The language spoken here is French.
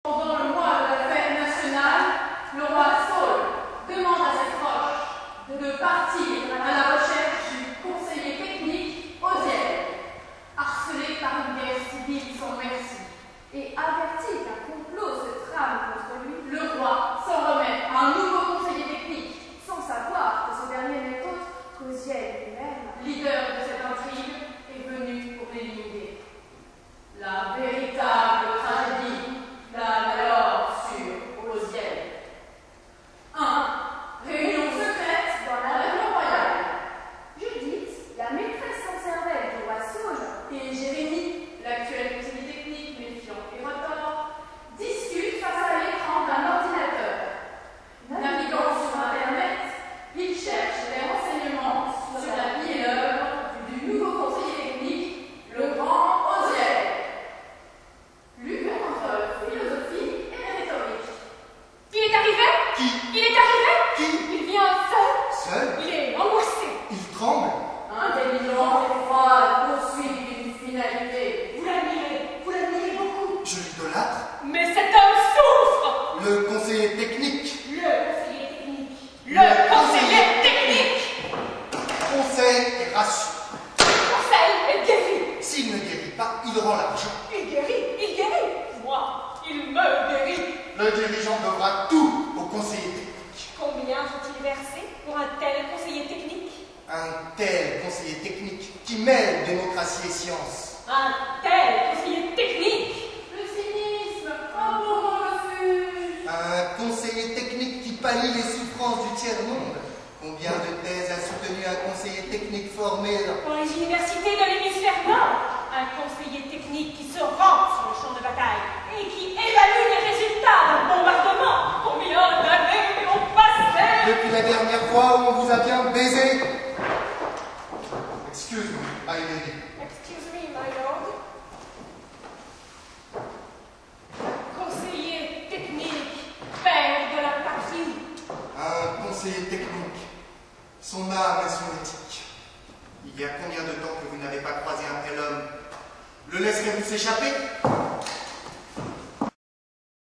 Pendant le mois de la fête nationale, le roi Saul demande à ses proches de partir à la recherche du conseiller technique Oziel, harcelé par une guerre civile sans merci, et averti qu'un complot se trame contre lui. Le roi s'en remet à un nouveau conseiller technique, sans savoir que ce dernier n'est autre qu'Oziel lui-même, leader de cette intrigue, est venu pour l'éliminer. La véritable tragédie plane alors sur Oziel. 1. Réunion secrète dans la réunion royale. Judith, la maîtresse sans cervelle du roi Saul, Et Jérémie, l'actuel conseiller technique méfiant et retors, discutent face à l'écran d'un ordinateur. Naviguant sur Internet, ils cherchent des renseignements sur la vie et l'œuvre du nouveau conseiller technique, le grand Oziel. Lutte entre philosophie et rhétorique. Il est arrivé? Qui? Il est arrivé? Qui? Il vient seul? Seul? Il est angoissé. Il tremble? Intelligent et froide, poursuite d'une finalité. Vous l'admirez beaucoup. Je l'idolâtre? Mais cet homme souffre. Le conseiller technique? Le conseiller technique. Le conseiller technique. Conseil et rassure. Conseil est guéri. S'il ne guérit pas, il rend l'argent. Il guérit. Il guérit. Moi, il me guérit. Le dirigeant devra tout au conseiller technique. Combien faut-il verser pour un tel conseiller technique? Un tel conseiller technique qui mêle démocratie et science. Un tel conseiller technique. Le cynisme, un beau refus. Un conseiller technique qui pallie les souffrances du tiers-monde. Combien de thèses a soutenu un conseiller technique formé Pour les universités de l'hémisphère nord, un conseiller technique qui se rend sur le champ de bataille et qui évalue les résultats d'un bombardement. Combien d'années ont passé? depuis la dernière fois où on vous a bien baisé? Excuse me, my lady. Excuse me, my lord. Conseiller technique, père de la patrie. Un conseiller technique. Son âme et son éthique. Il y a combien de temps que vous n'avez pas croisé un tel homme? Le laisserez-vous s'échapper?